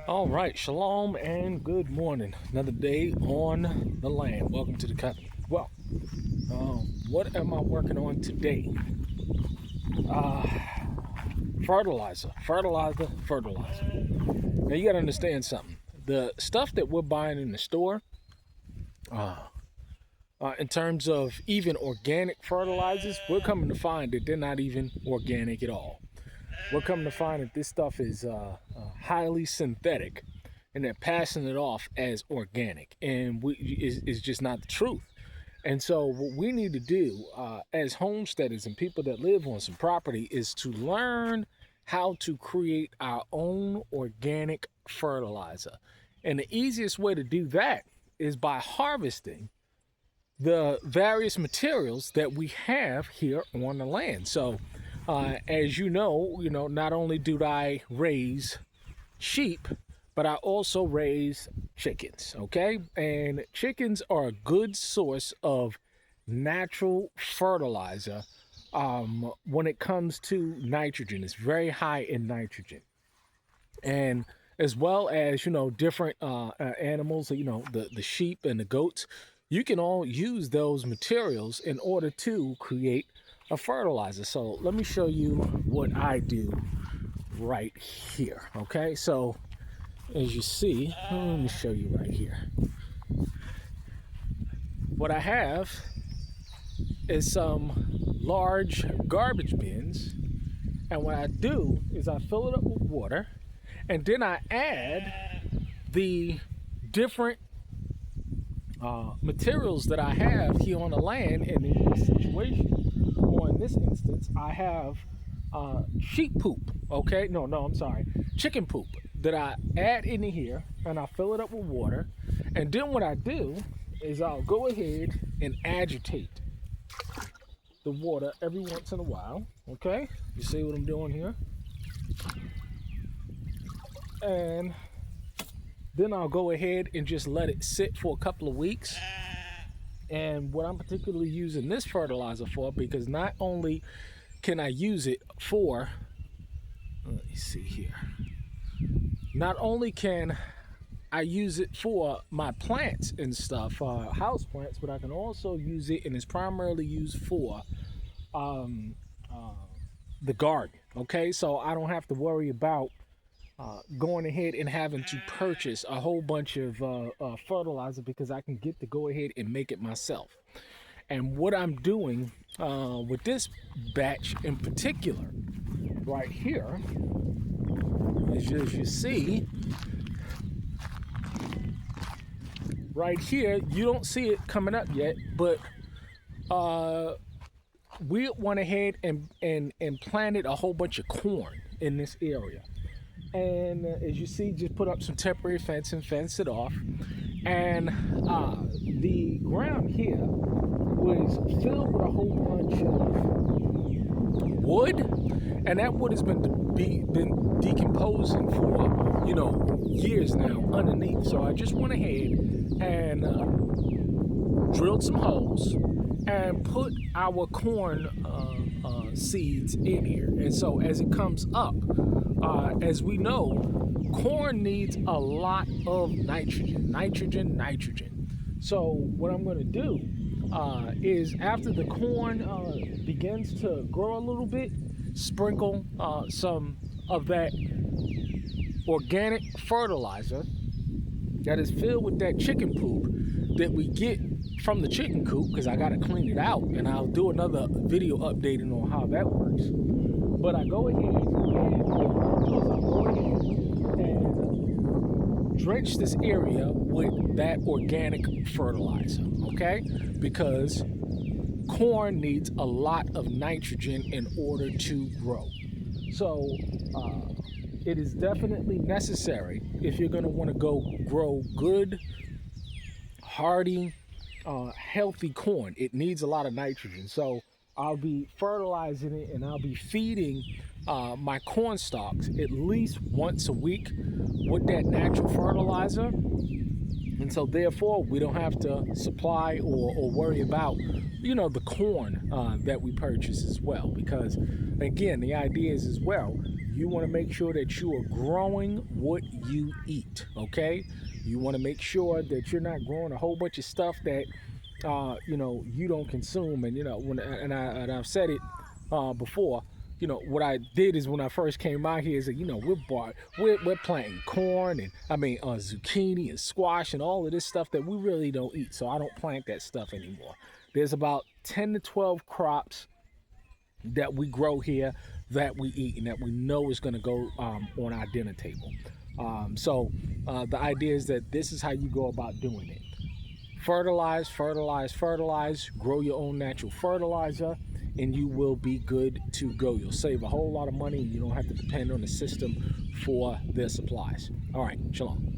All right, shalom and good morning. Another day on the land. Welcome to the company. Well, what am I working on today? Uh, fertilizer. Now you got to understand something. The stuff that we're buying in the store, uh, in terms of even organic fertilizers, we're coming to find that they're not even organic at all. We're coming to find that this stuff is highly synthetic, and they're passing it off as organic, and is just not the truth. And so, what we need to do as homesteaders and people that live on some property is to learn how to create our own organic fertilizer. And the easiest way to do that is by harvesting the various materials that we have here on the land. So, as you know, not only do I raise sheep, but I also raise chickens, okay? And chickens are a good source of natural fertilizer when it comes to nitrogen. It's very high in nitrogen. And as well as, different animals, the sheep and the goats, you can all use those materials in order to create a fertilizer. So let me show you what I do right here, okay? So as you see, let me show you right here. What I have is some large garbage bins, and what I do is I fill it up with water, and then I add the different materials that I have here on the land. And in this situation, or in this instance, I have sheep poop, okay? No, I'm sorry, chicken poop that I add in here, and I fill it up with water. And then what I do is I'll go ahead and agitate the water every once in a while, okay? You see what I'm doing here? And then I'll go ahead and just let it sit for a couple of weeks. And what I'm particularly using this fertilizer for, because not only can I use it for, let me see here, not only can I use it for my plants and stuff, house plants, but I can also use it, and it's primarily used for the garden, okay? So I don't have to worry about going ahead and having to purchase a whole bunch of fertilizer, because I can get to go ahead and make it myself. And what I'm doing with this batch in particular right here, as you see right here, you don't see it coming up yet, but we went ahead and planted a whole bunch of corn in this area. And as you see, just put up some temporary fence and fence it off. And the ground here was filled with a whole bunch of wood, and that wood has been decomposing for years now underneath. So I just went ahead and drilled some holes and put our corn seeds in here. And so as it comes up, as we know, corn needs a lot of nitrogen. So what I'm going to do is, after the corn begins to grow a little bit, sprinkle some of that organic fertilizer that is filled with that chicken poop that we get from the chicken coop, because I got to clean it out, and I'll do another video updating on how that works. But I go ahead and drench this area with that organic fertilizer, okay? Because corn needs a lot of nitrogen in order to grow. So it is definitely necessary, if you're going to want to go grow good, hardy, healthy corn. It needs a lot of nitrogen. So I'll be fertilizing it, and I'll be feeding my corn stalks at least once a week with that natural fertilizer. And so therefore we don't have to supply or worry about the corn that we purchase as well, because again, the idea is as well, You want to make sure that you are growing what you eat, okay? You want to make sure that you're not growing a whole bunch of stuff that you don't consume. And I've said it before. What I did is when I first came out here is that we're planting corn and zucchini and squash and all of this stuff that we really don't eat. So I don't plant that stuff anymore. There's about 10 to 12 crops that we grow here that we eat and that we know is going to go on our dinner table. So the idea is that this is how you go about doing it. Fertilize, fertilize, fertilize, grow your own natural fertilizer, and you will be good to go. You'll save a whole lot of money and you don't have to depend on the system for their supplies. All right, shalom.